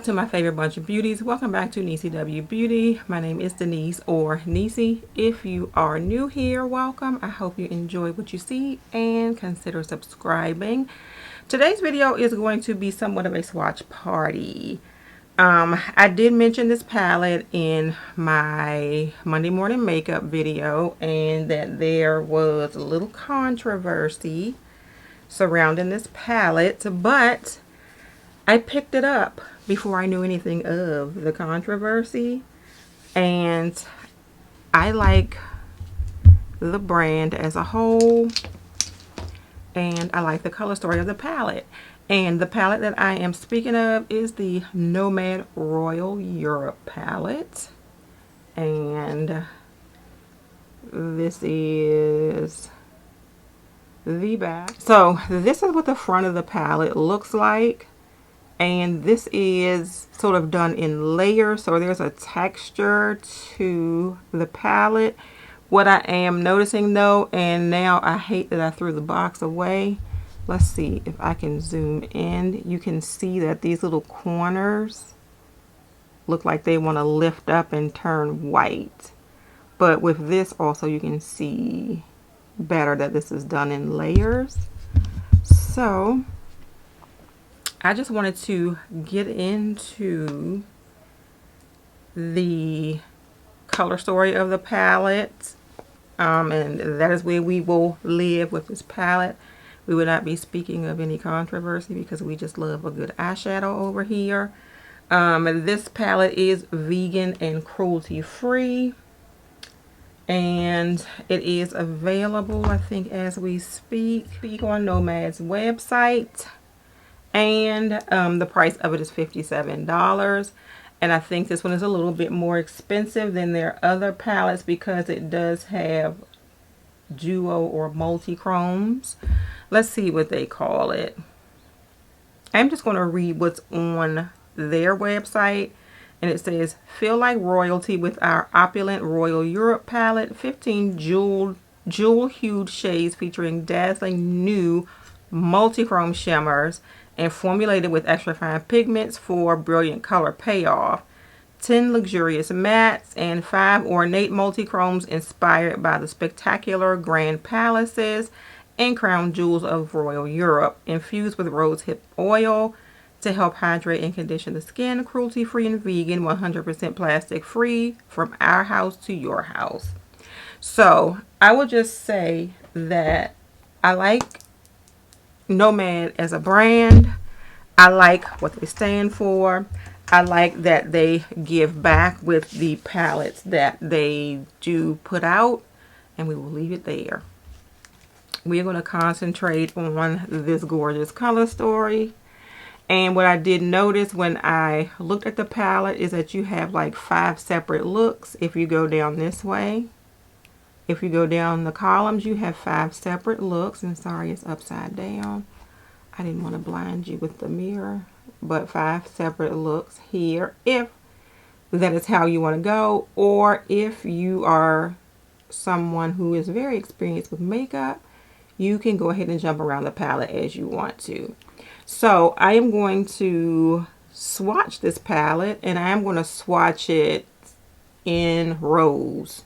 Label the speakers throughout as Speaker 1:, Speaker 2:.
Speaker 1: out to my favorite bunch of beauties. Welcome back to Niecy W Beauty. My name is Denise or Niecy. If you are new here, welcome. I hope you enjoy what you see and consider subscribing. Today's video is going to be somewhat of a swatch party. I did mention this palette in my Monday morning makeup video, and that there was a little controversy surrounding this palette, but I picked it up before I knew anything of the controversy, and I like the brand as a whole, and I like the color story of the palette. And the palette that I am speaking of is the Nomad Royal Europe palette, and this is the back. So this is what the front of the palette looks like. And this is sort of done in layers, so there's a texture to the palette. What I am noticing though, and now I hate that I threw the box away. Let's see if I can zoom in. You can see that these little corners look like they want to lift up and turn white. But with this also you can see better that this is done in layers. So I just wanted to get into the color story of the palette, and that is where we will live with this palette. We will not be speaking of any controversy because we just love a good eyeshadow over here. This palette is vegan and cruelty free, and it is available, I think, as we speak on Nomad's website. And the price of it is $57. And I think this one is a little bit more expensive than their other palettes because it does have duo or multi-chromes. Let's see what they call it. I'm just going to read what's on their website. And it says, feel like royalty with our opulent Royal Europe palette. 15 jewel hued shades featuring dazzling new multi-chrome shimmers and formulated with extra fine pigments for brilliant color payoff. 10 luxurious mattes and 5 ornate multi-chromes inspired by the spectacular grand palaces and crown jewels of Royal Europe, infused with rosehip oil to help hydrate and condition the skin. Cruelty-free and vegan, 100% plastic-free, from our house to your house. So I will just say that I like Nomad as a brand. I like what they stand for. I like that they give back with the palettes that they do put out, and we will leave it there. We are going to concentrate on this gorgeous color story. And what I did notice when I looked at the palette is that you have like 5 separate looks. If you go down this way, if you go down the columns, you have 5 separate looks. And sorry, it's upside down. I didn't want to blind you with the mirror. But 5 separate looks here, if that is how you want to go. Or if you are someone who is very experienced with makeup, you can go ahead and jump around the palette as you want to. So I am going to swatch this palette, and I am going to swatch it in rows.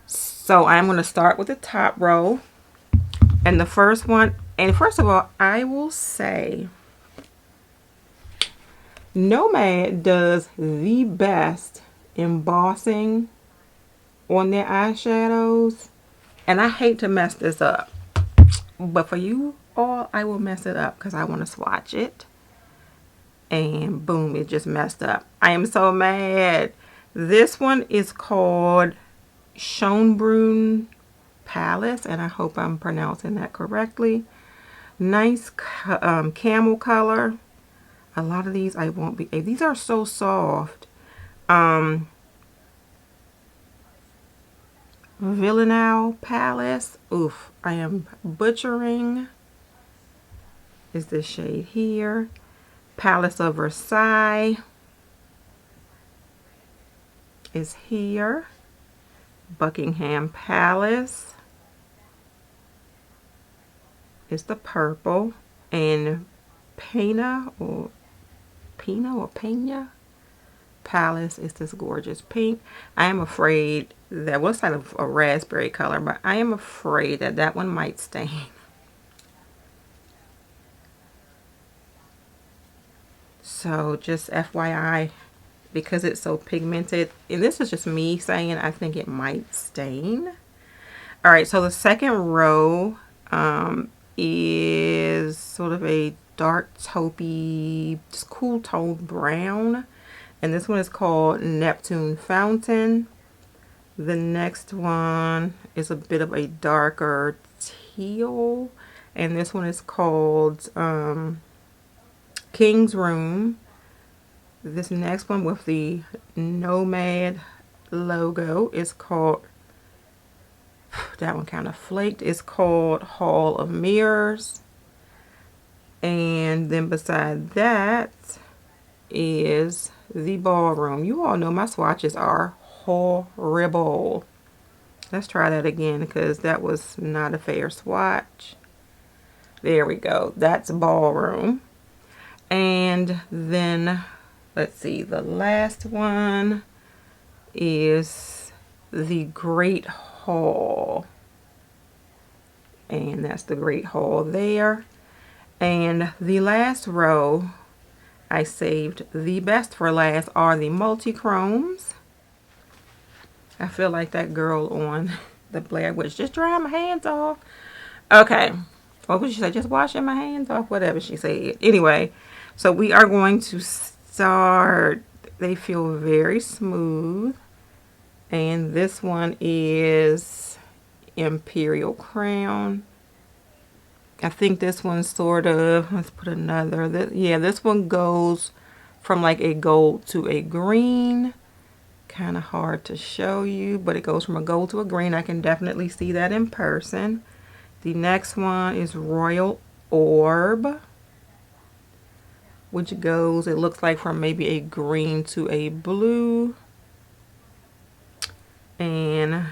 Speaker 1: So I'm going to start with the top row, and the first one, and first of all, I will say Nomad does the best embossing on their eyeshadows, and I hate to mess this up, but for you all, I will mess it up because I want to swatch it, and boom, it just messed up. I am so mad. This one is called Schönbrunn Palace, and I hope I'm pronouncing that correctly. Nice camel color. A lot of these I won't be. These are so soft. Villanelle Palace. Oof, I am butchering. Is this shade here? Palace of Versailles is here. Buckingham Palace is the purple, and Pena or Pino or Pena Palace. It's this gorgeous pink. I am afraid that, well, it's like a raspberry color, but I am afraid that that one might stain. So just FYI, because it's so pigmented, and this is just me saying I think it might stain. All right, so the second row is sort of a dark taupey, just cool tone brown. And this one is called Neptune Fountain. The next one is a bit of a darker teal. And this one is called King's Room. This next one with the Nomad logo is called, that one kind of flaked, it's called Hall of Mirrors. And then beside that is the Ballroom. You all know my swatches are horrible. Let's try that again because that was not a fair swatch. There we go. That's Ballroom. And then let's see, the last one is the Great Hall. And that's the Great Hall there. And the last row I saved the best for last are the multi-chromes. I feel like that girl on the Blair Witch, just drying my hands off. Okay, what would she say? Just washing my hands off, whatever she said. Anyway, so we are going to start. They feel very smooth. And this one is Imperial Crown. I think this one's sort of, let's put another, yeah, this one goes from like a gold to a green. Kind of hard to show you, but it goes from a gold to a green. I can definitely see that in person. The next one is Royal Orb, which goes, it looks like from maybe a green to a blue. And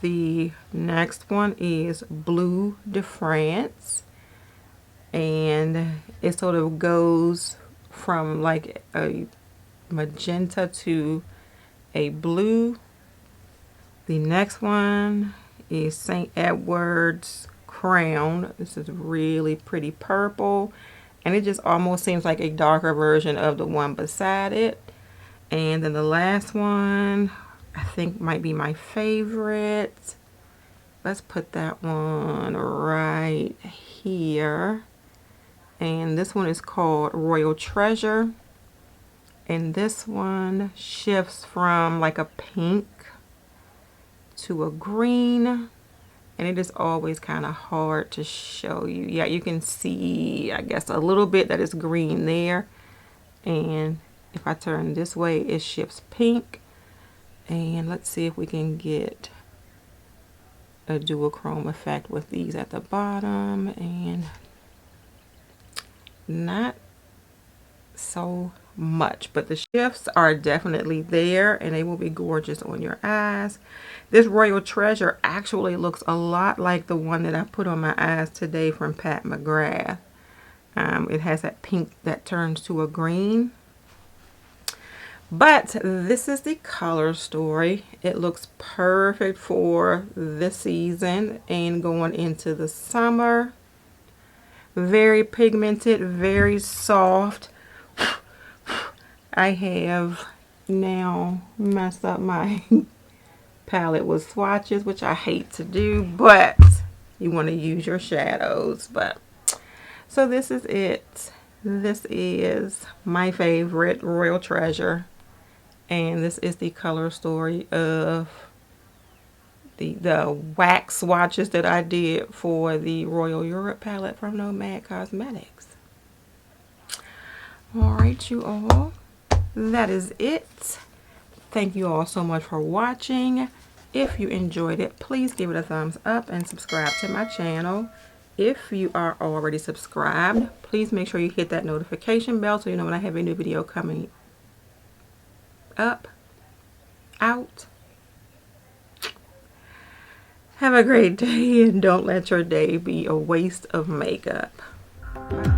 Speaker 1: the next one is Bleu de France, and it sort of goes from like a magenta to a blue. The next one is St. Edward's Crown. This is really pretty purple, and it just almost seems like a darker version of the one beside it. And then the last one, I think might be my favorite. Let's put that one right here. And this one is called Royal Treasure. And this one shifts from like a pink to a green. And it is always kind of hard to show you. Yeah, you can see, I guess, a little bit that is green there. And if I turn this way, it shifts pink. And let's see if we can get a duochrome effect with these at the bottom, and not so much, but the shifts are definitely there and they will be gorgeous on your eyes. This Royal Treasure actually looks a lot like the one that I put on my eyes today from Pat McGrath. It has that pink that turns to a green. But this is the color story. It looks perfect for this season and going into the summer. Very pigmented, very soft. I have now messed up my palette with swatches, which I hate to do, but you want to use your shadows. But so this is it. This is my favorite Royal Treasure. And this is the color story of the wax swatches that I did for the Royal Europe palette from Nomad Cosmetics. Alright, you all. That is it. Thank you all so much for watching. If you enjoyed it, please give it a thumbs up and subscribe to my channel. If you are already subscribed, please make sure you hit that notification bell so you know when I have a new video coming up, out. Have a great day, and don't let your day be a waste of makeup. Bye.